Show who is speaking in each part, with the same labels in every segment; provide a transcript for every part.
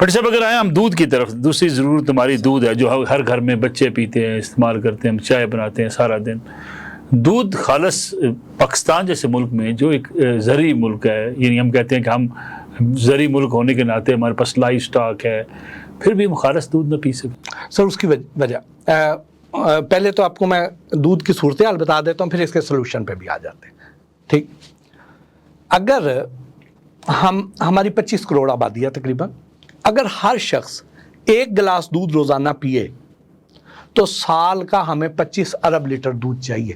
Speaker 1: But صاحب اگر آئیں ہم دودھ کی طرف، دوسری ضرورت ہماری دودھ ہے جو ہر گھر میں بچے پیتے ہیں، استعمال کرتے ہیں، ہم چائے بناتے ہیں سارا دن. دودھ خالص پاکستان جیسے ملک میں جو ایک زرعی ملک ہے، یعنی ہم کہتے ہیں کہ ہم زرعی ملک ہونے کے ناطے ہمارے پاس لائف سٹاک ہے، پھر بھی ہم خالص دودھ نہ پی سکتے.
Speaker 2: سر اس کی وجہ پہلے تو آپ کو میں دودھ کی صورتحال بتا دیتا ہوں، پھر اس کے سلوشن پہ بھی آ جاتے ہیں. ٹھیک، اگر ہماری 25 کروڑ آبادی ہے تقریباً، اگر ہر شخص 1 گلاس دودھ روزانہ پیے تو سال کا ہمیں 25 ارب لیٹر دودھ چاہیے،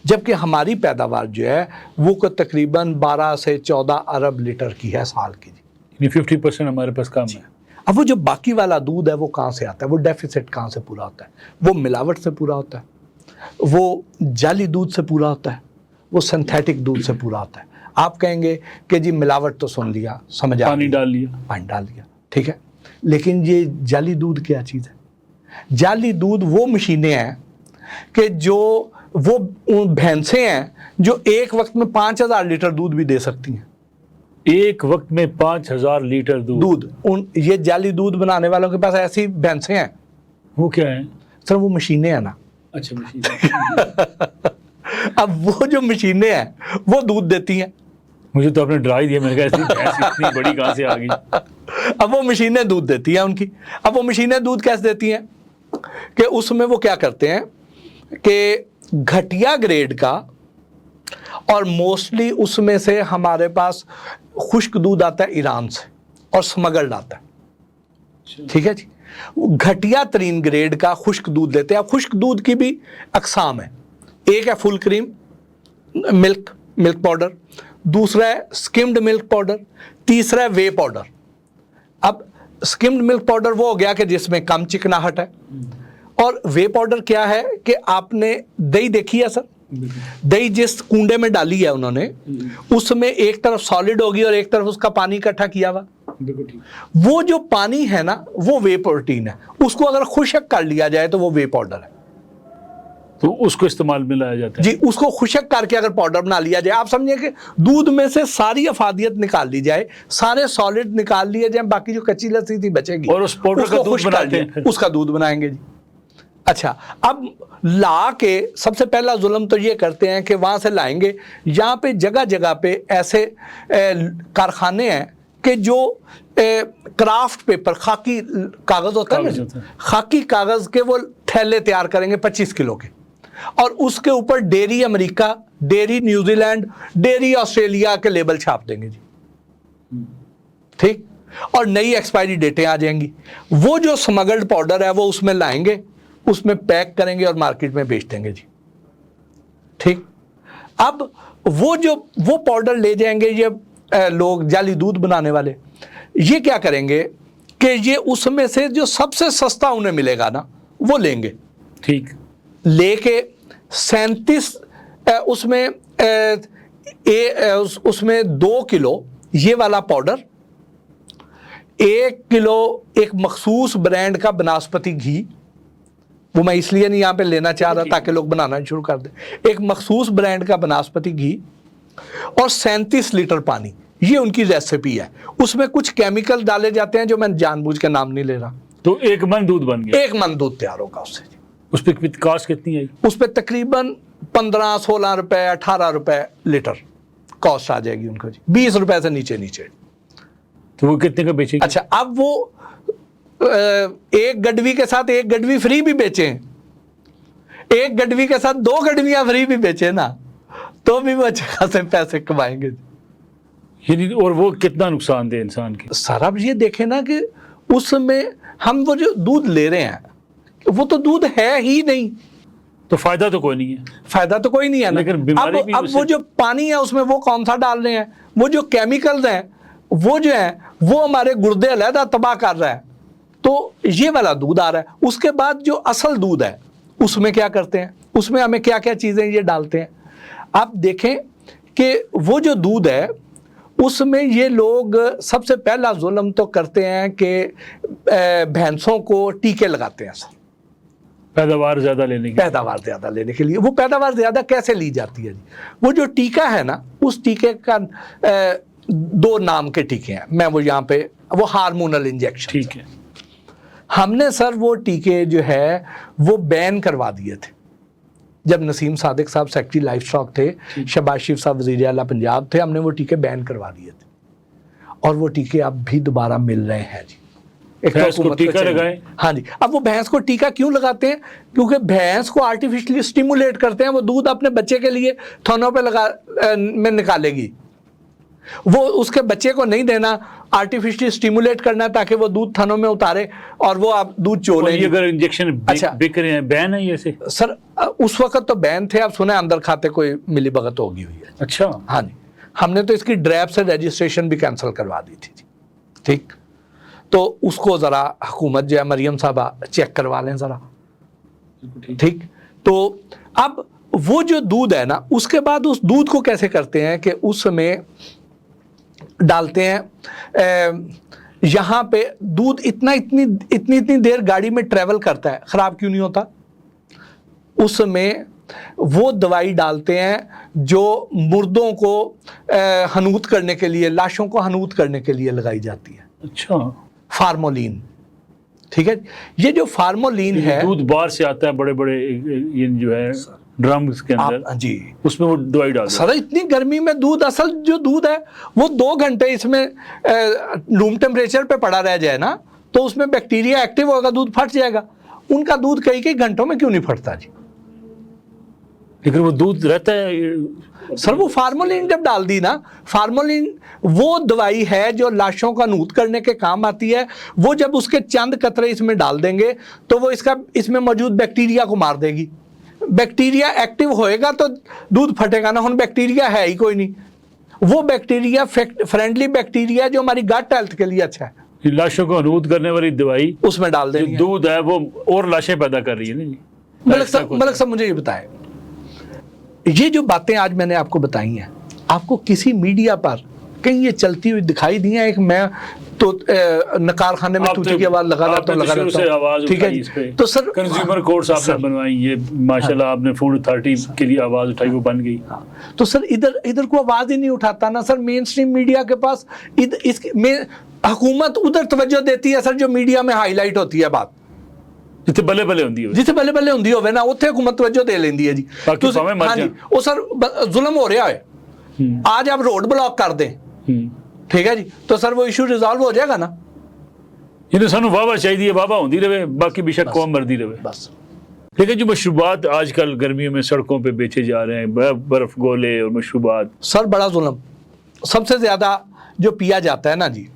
Speaker 2: جبکہ ہماری پیداوار جو ہے وہ کو تقریباً 12 سے 14 ارب لیٹر کی ہے سال کی.
Speaker 1: یعنی 50% ہمارے پاس کم ہے.
Speaker 2: اب وہ جو باقی والا دودھ ہے وہ کہاں سے آتا ہے؟ وہ ڈیفیسٹ کہاں سے پورا ہوتا ہے؟ وہ ملاوٹ سے پورا ہوتا ہے، وہ جعلی دودھ سے پورا ہوتا ہے، وہ سنتھیٹک دودھ سے پورا ہوتا ہے. آپ کہیں گے کہ جی ملاوٹ تو سن لیا، سمجھ آ
Speaker 1: پانی ڈال لیا،
Speaker 2: ٹھیک ہے، لیکن یہ جعلی دودھ کیا چیز ہے؟ جعلی دودھ وہ مشینیں ہیں کہ جو وہ بھینسیں ہیں جو ایک وقت میں 5000 لیٹر دودھ بھی دے سکتی ہیں.
Speaker 1: ایک وقت میں 5000 لیٹر دودھ.
Speaker 2: یہ جعلی دودھ بنانے والوں کے پاس ایسی بھینسیں ہیں.
Speaker 1: وہ کیا ہیں
Speaker 2: سر؟ وہ مشینیں ہیں نا.
Speaker 1: اچھا مشین.
Speaker 2: اب وہ جو مشینیں ہیں وہ دودھ دیتی ہیں.
Speaker 1: مجھے تو آپ نے ڈرا ہی دیا، میں نے کہا ایسی اتنی بڑی کہاں سے آ گئی.
Speaker 2: اب وہ مشینیں دودھ دیتی ہیں ان کی. اب وہ مشینیں دودھ کیسے دیتی ہیں کہ اس میں وہ کیا کرتے ہیں کہ گھٹیا گریڈ کا، اور موسٹلی اس میں سے ہمارے پاس خشک دودھ آتا ہے ایران سے اور سمگلڈ آتا ہے. ٹھیک ہے جی، گھٹیا ترین گریڈ کا خشک دودھ دیتے ہیں. خشک دودھ کی بھی اقسام ہے. ایک ہے فل کریم ملک پاؤڈر، دوسرا ہے سکمڈ ملک پاؤڈر، تیسرا ہے وے پاؤڈر. اب سکمڈ ملک پاؤڈر وہ ہو گیا کہ جس میں کم چکناہٹ ہے، اور وے پاؤڈر کیا ہے کہ آپ نے دہی دیکھی ہے سر؟ دہی جس کنڈے میں ڈالی ہے انہوں نے، اس میں ایک طرف سالڈ ہوگی اور ایک طرف اس کا پانی اکٹھا کیا ہوا. وہ جو پانی ہے نا وہ وے پروٹین ہے. اس کو اگر خشک کر لیا جائے تو وہ وے پاؤڈر ہے.
Speaker 1: تو اس کو استعمال میں لایا جاتا ہے
Speaker 2: جی. اس کو خشک کر کے اگر پاؤڈر بنا لیا جائے، آپ سمجھیں کہ دودھ میں سے ساری افادیت نکال لی جائے، سارے سالڈ نکال لیے جائیں، باقی جو کچی لسی تھی بچے گی،
Speaker 1: اور اس پاؤڈر کا دودھ بناتے ہیں،
Speaker 2: اس کا دودھ بنائیں گے جی. اچھا، اب لا کے سب سے پہلا ظلم تو یہ کرتے ہیں کہ وہاں سے لائیں گے. یہاں پہ جگہ جگہ پہ ایسے کارخانے ہیں کہ جو کرافٹ پیپر، خاکی کاغذ ہوتا ہے نا، خاکی کاغذ کے وہ تھیلے تیار کریں گے 25 کلو کے، اور اس کے اوپر dairy America, dairy New Zealand, dairy Australia کے لیبل چھاپ دیں گے جی. ٹھیک، اور نئی ایکسپائری ڈیٹیں آ جائیں گی. وہ جو سمگلڈ پاؤڈر ہے وہ اس میں لائیں گے، اس میں پیک کریں گے اور مارکیٹ میں بیچ دیں گے جی. ٹھیک، اب وہ پاؤڈر لے جائیں گے یہ لوگ جعلی دودھ بنانے والے. یہ کیا کریں گے کہ یہ اس میں سے جو سب سے سستا انہیں ملے گا نا وہ لیں گے.
Speaker 1: ٹھیک،
Speaker 2: لے کے 37 اس میں 2 کلو یہ والا پاؤڈر، 1 کلو ایک مخصوص برانڈ کا بناسپتی گھی، وہ میں اس لیے نہیں یہاں پہ لینا چاہ رہا تاکہ لوگ بنانا شروع کر دیں، ایک مخصوص برانڈ کا بناسپتی گھی، اور 37 لیٹر پانی. یہ ان کی ریسیپی ہے. اس میں کچھ کیمیکل ڈالے جاتے ہیں جو میں جان بوجھ کے نام نہیں لے رہا.
Speaker 1: تو 1 من دودھ بن گیا.
Speaker 2: 1 من دودھ تیار ہوگا اس سے.
Speaker 1: اس پہ کاسٹ کتنی آئی؟
Speaker 2: اس پہ تقریباً 15-16 روپے 18 روپے لیٹر کاسٹ آ جائے گی ان کو جی. 20 روپے سے نیچے.
Speaker 1: تو وہ کتنے کا بیچے گی؟
Speaker 2: اچھا، اب وہ 1 گڈوی کے ساتھ 1 گڈوی فری بھی بیچیں، 1 گڈوی کے ساتھ 2 گڈویاں فری بھی بیچیں نا، تو بھی وہ اچھے خاصے پیسے کمائیں گے.
Speaker 1: یعنی اور وہ کتنا نقصان دہ انسان کی.
Speaker 2: سر اب یہ دیکھیں نا کہ اس میں ہم وہ جو دودھ لے رہے ہیں وہ تو دودھ ہے ہی نہیں،
Speaker 1: تو فائدہ تو کوئی نہیں ہے.
Speaker 2: فائدہ تو کوئی نہیں ہے نا.
Speaker 1: لیکن بیماری بھی
Speaker 2: اب وہ جو پانی ہے اس میں وہ کون سا ڈال رہے ہیں؟ وہ جو کیمیکلز ہیں وہ جو ہیں وہ ہمارے گردے علیحدہ تباہ کر رہا ہے. تو یہ والا دودھ آ رہا ہے. اس کے بعد جو اصل دودھ ہے اس میں کیا کرتے ہیں؟ اس میں ہمیں کیا کیا چیزیں یہ ڈالتے ہیں. آپ دیکھیں کہ وہ جو دودھ ہے اس میں یہ لوگ سب سے پہلا ظلم تو کرتے ہیں کہ بھینسوں کو ٹیکے لگاتے ہیں سر،
Speaker 1: پیداوار زیادہ
Speaker 2: لینے کے لیے. وہ پیداوار زیادہ کیسے لی جاتی ہے جی؟ وہ جو ٹیکا ہے نا، اس ٹیکے کا 2 नाम के टीके हैं, मैं वो यहाँ पे, वो हार्मोनल इंजेक्शन,
Speaker 1: ठीक है।
Speaker 2: हमने सर वो टीके जो है वो बैन करवा दिए थे जब नसीम सादिक साहब सेक्रेटरी लाइफ स्टॉक थे, शहबाज शरीफ साहब वज़ीर आला पंजाब थे, हमने वो टीके बैन करवा दिए थे और वो टीके अब भी दोबारा मिल रहे हैं जी। एक
Speaker 1: भैंस को
Speaker 2: हुकूमत
Speaker 1: टीका
Speaker 2: चाहिए।
Speaker 1: लगाएं।
Speaker 2: हाँ जी। अब वो भैंस को टीका क्यों लगाते हैं? क्योंकि भैंस को आर्टिफिशियली स्टिमुलेट करते हैं, वो दूध अपने बच्चे के लिए थनों पे में निकालेगी, वो उसके बच्चे को नहीं देना, आर्टिफिशियली स्टिमुलेट करना ताकि वो दूध थनों में उतारे और वो आप दूध
Speaker 1: और
Speaker 2: चोले।
Speaker 1: ये अगर इंजेक्शन
Speaker 2: अच्छा।
Speaker 1: बिक रहे हैं, बैन है ये से?
Speaker 2: सर उस वक्त तो बैन थे, अब सुने अंदर खाते कोई मिली भगत होगी हुई है।
Speaker 1: अच्छा।
Speaker 2: हाँ जी, हमने तो इसकी ड्रैप से रजिस्ट्रेशन भी कैंसिल करवा दी थी जी। ठीक, तो उसको ज़रा हुकूमत जो है मरियम साहबा चेक करवा लें ज़रा। ठीक, तो अब वो जो दूध है ना, उसके बाद उस दूध को कैसे करते हैं कि उसमें डालते हैं, यहाँ पे दूध इतनी देर गाड़ी में ट्रेवल करता है, ख़राब क्यों नहीं होता? उसमें वो दवाई डालते हैं जो मुर्दों को हनूत करने के लिए, लाशों को हनूत करने के लिए लगाई जाती है।
Speaker 1: अच्छा।
Speaker 2: फार्मोलिन, ठीक है। ये जो फार्मोलिन है,
Speaker 1: दूध बाहर से आता है, बड़े बड़े ये जो है ड्रम्स के अंदर
Speaker 2: जी,
Speaker 1: उसमें वो दवाई डाल
Speaker 2: सर इतनी गर्मी में दूध, असल जो दूध है वो 2 घंटे इसमें रूम टेम्परेचर पे पड़ा रह जाए ना, तो उसमें बैक्टीरिया एक्टिव होगा, दूध फट जाएगा। उनका दूध कई घंटों में क्यों नहीं फटता जी?
Speaker 1: लेकिन वो दूध रहता है।
Speaker 2: सर वो फार्मोलिन जब डाल दी ना, फार्मोलिन वो दवाई है जो लाशों का नूत करने के काम आती है। वो जब उसके चंद कतरे इसमें डाल देंगे तो वो इसमें मौजूद बैक्टीरिया को मार देगी। बैक्टीरिया एक्टिव होएगा तो दूध फटेगा ना, हम बैक्टीरिया है ही कोई नहीं। वो बैक्टीरिया फ्रेंडली बैक्टीरिया जो हमारी गट हेल्थ के लिए अच्छा है।
Speaker 1: लाशों को हनूत करने वाली दवाई
Speaker 2: उसमें डाल
Speaker 1: जो
Speaker 2: देंगे।
Speaker 1: दूध है वो और लाशें पैदा कर रही है ना जी।
Speaker 2: मलक साहब मुझे ये बताएं, ये जो बातें आज मैंने आपको बताई हैं, आपको किसी मीडिया पर कहीं ये चलती हुई दिखाई दी है? एक मैं तो नकार खाने में तूती की आवाज लगा रहा था, ठीक है। तो सर
Speaker 1: कंज्यूमर कोर्ट्स आपने बनवाई, ये माशाल्लाह आपने फूड अथॉरिटी के लिए आवाज उठाई, वो बन गई।
Speaker 2: तो सर इधर को आवाज ही नहीं उठाता ना सर। मेन स्ट्रीम मीडिया के पास हुकूमत उधर तवज्जो देती है सर जो मीडिया में हाईलाइट होती है बात,
Speaker 1: जिथे बल्ले बल्ले होंदी है,
Speaker 2: जिथे बल्ले बल्ले होंदी होवे ना, उत्थे हुकूमत तवज्जो दे लेंदी है जी।
Speaker 1: बाकी भावें मर
Speaker 2: हाँ जी,
Speaker 1: जाए।
Speaker 2: वो सर जुल्म हो रहा है, आज आप रोड ब्लॉक कर दें, ठीक है जी, तो सर वो इशू रिजॉल्व हो जाएगा ना।
Speaker 1: इन्हें सानू वाह चाहिए, वाह होंदी रहे, बाकी बेशक कौम मरदी रहे
Speaker 2: बस।
Speaker 1: लेकिन जो मशरूबात आजकल गर्मियों में सड़कों पे बेचे जा रहे हैं, बर्फ गोले और मशरूबात,
Speaker 2: सर बड़ा जुल्म। सबसे ज्यादा जो पिया जाता है ना जी,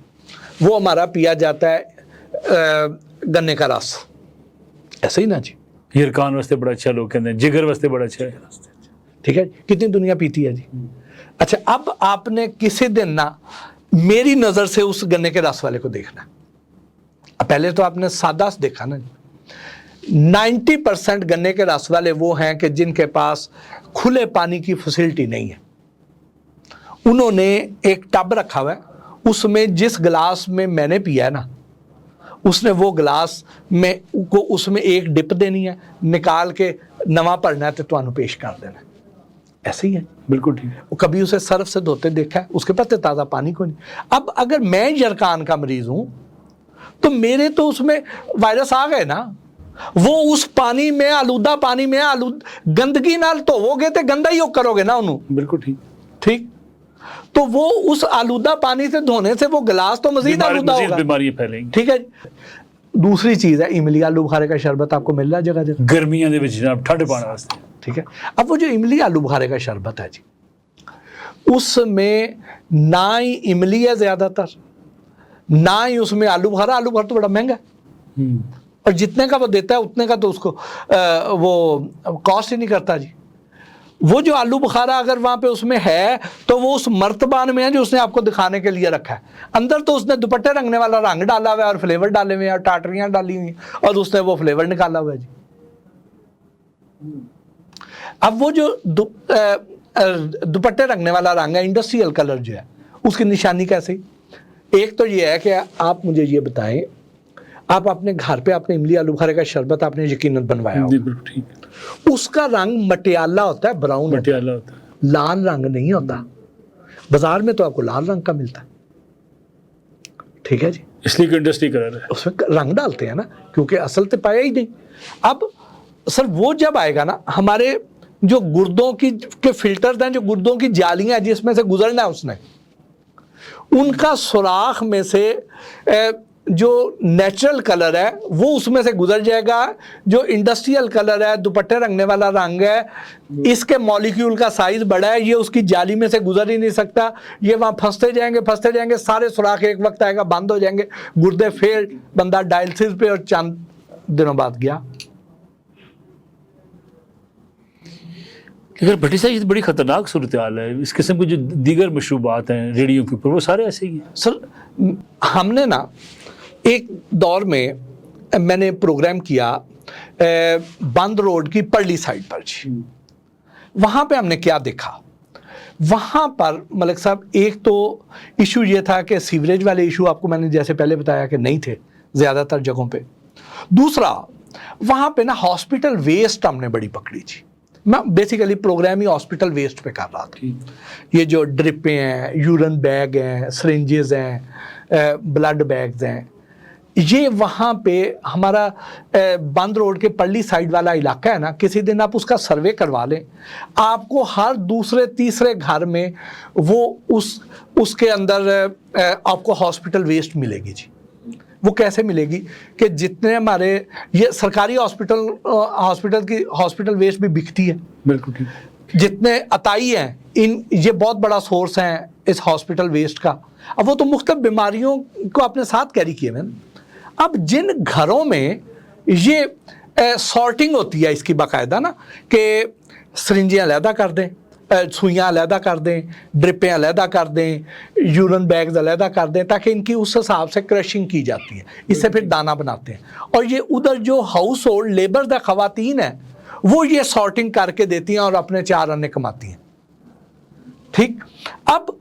Speaker 2: वो हमारा पिया जाता है गन्ने का रस, ऐसे ही ना जी।
Speaker 1: हिरकान वास्ते बड़ा अच्छा, लोग कहते हैं जिगर वास्ते बड़ा अच्छा है,
Speaker 2: ठीक है। कितनी दुनिया पीती है जी। अच्छा, अब आपने किसी दिन ना मेरी नजर से उस गन्ने के रस वाले को देखना। पहले तो आपने सादा से देखा ना जी। 90% गन्ने के रस वाले वो हैं कि जिनके पास खुले पानी की फैसिलिटी नहीं है। उन्होंने एक टब रखा हुआ है, उसमें जिस गिलास में मैंने पिया है ना, उसने वो गिलास में को उसमें एक डिप देनी है, निकाल के नवा भरना है तो तुहानू पेश कर देना। ऐसे ही है,
Speaker 1: बिल्कुल ठीक है।
Speaker 2: वो कभी उसे सर्फ से धोते देखा है? उसके पास तो ताज़ा पानी को नहीं। अब अगर मैं यरकान का मरीज हूं तो मेरे तो उसमें वायरस आ गए ना। वो उस पानी में, आलूदा पानी में गंदगी नाल धोवोगे तो गंदा ही करोगे ना उन्होंने।
Speaker 1: बिल्कुल ठीक
Speaker 2: ठीक, तो वो उस आलूदा पानी से धोने से वो गिलास तो मजीद आलूदा होगा,
Speaker 1: बीमारियां फैलेंगी।
Speaker 2: ठीक है। दूसरी चीज है इमली आलू बुखारे का शरबत, आपको मिल रहा है जगह जगह
Speaker 1: गर्मियां दे विच जनाब ठंड पाने वास्ते,
Speaker 2: ठीक है। अब वो जो इमली आलू बुखारे का शरबत है जी, उसमें ना ही इमली है ज्यादातर, ना ही उसमें आलू बुखारा तो बड़ा महंगा है, और जितने का वो देता है उतने का तो उसको वो कॉस्ट ही नहीं करता जी। वो जो आलू बुखारा अगर वहां पे उसमें है तो वो उस मर्तबान में है जो उसने आपको दिखाने के लिए रखा है। अंदर तो उसने दुपट्टे रंगने वाला रंग डाला हुआ है और फ्लेवर डाले हुए हैं और टाटरियां डाली हुई हैं और उसने वो फ्लेवर निकाला हुआ है जी। अब वो जो दुपट्टे रंगने वाला रंग है, इंडस्ट्रियल कलर जो है, उसकी निशानी कैसे? एक तो ये है कि आप मुझे ये बताएं, आप अपने घर पे अपने इमली आलू बुखारे का शरबत आपने यकीनन बनवाया हो, उसका रंग मटियाला होता है, ब्राउन
Speaker 1: मटियाला होता है,
Speaker 2: लाल रंग नहीं होता। बाजार में तो आपको लाल रंग का मिलता है, ठीक है जी,
Speaker 1: इसलिए कि इंडस्ट्री कलर है,
Speaker 2: उसमें रंग डालते हैं ना, क्योंकि असल तो पाया ही नहीं। अब सर वो जब आएगा ना, हमारे जो गुर्दों की के फिल्टर्स हैं, जो गुर्दों की जालियां हैं जिसमें से गुजरना है उसने, उनका सुराख में से जो नेचुरल कलर है वो उसमें से गुजर जाएगा। जो इंडस्ट्रियल कलर है, दुपट्टे रंगने वाला रंग है, इसके मॉलिक्यूल का साइज बड़ा है, ये उसकी जाली में से गुजर ही नहीं सकता, ये वहाँ फंसते जाएंगे, सारे सुराख एक वक्त आएगा बंद हो जाएंगे, गुर्दे फेल, बंदा डायलिसिस पे और चंद दिनों बाद गया।
Speaker 1: अगर भट्टी साहब ये तो बड़ी खतरनाक सूरत हाल है, इस किस्म के जो दीगर मशरूबात हैं रेडियो के ऊपर वो सारे ऐसे ही हैं।
Speaker 2: सर हमने ना एक दौर में मैंने प्रोग्राम किया बंद रोड की परली साइड पर जी, वहाँ पे हमने क्या देखा, वहाँ पर मलिक साहब एक तो इशू ये था कि सीवरेज वाले इशू आपको मैंने जैसे पहले बताया कि नहीं थे ज़्यादातर जगहों पे। दूसरा वहाँ पे ना हॉस्पिटल वेस्ट हमने बड़ी पकड़ी जी। मैं बेसिकली प्रोग्राम ही हॉस्पिटल वेस्ट पे कर रहा था। ये जो ड्रिपें हैं, यूरिन बैग हैं, सिरिंजेस हैं, ब्लड बैग्स हैं, ये वहाँ पे हमारा बंद रोड के पल्ली साइड वाला इलाका है ना, किसी दिन आप उसका सर्वे करवा लें, आपको हर दूसरे तीसरे घर में वो उसके अंदर आपको हॉस्पिटल वेस्ट मिलेगी जी। वो कैसे मिलेगी कि जितने हमारे ये सरकारी हॉस्पिटल वेस्ट भी बिकती है,
Speaker 1: बिल्कुल ठीक,
Speaker 2: जितने अताई हैं ये बहुत बड़ा सोर्स है इस हॉस्पिटल वेस्ट का। अब वो तो मुख्तलिफ बीमारियों को अपने साथ कैरी किए हैं। अब जिन घरों में ये सॉर्टिंग होती है इसकी बाकायदा ना, कि सिरिंजें अलहदा कर दें, सुइयाँ अलहदा कर दें, ड्रिपें अलहदा कर दें, यूरिन बैग्स अलहदा कर दें, ताकि इनकी उस हिसाब से क्रशिंग की जाती है, इससे फिर दाना बनाते हैं। और ये उधर जो हाउस होल्ड लेबर ख़वातीन है वो ये सॉर्टिंग करके देती हैं और अपने 4 आने कमाती हैं, ठीक। अब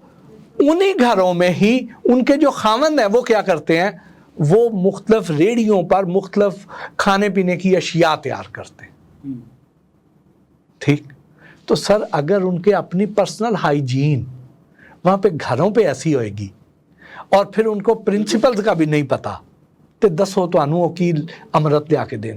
Speaker 2: उन्हीं घरों में ही उनके जो खामन है वो क्या करते हैं, वो मुख्तलिफ रेडियों पर मुख्तलिफ खाने पीने की अशिया तैयार करते हैं, ठीक। तो सर अगर उनके अपनी पर्सनल हाइजीन वहाँ पे घरों पे ऐसी होएगी और फिर उनको प्रिंसिपल्स का भी नहीं पता, तो दसो तो वकील अमृत लिया के दें।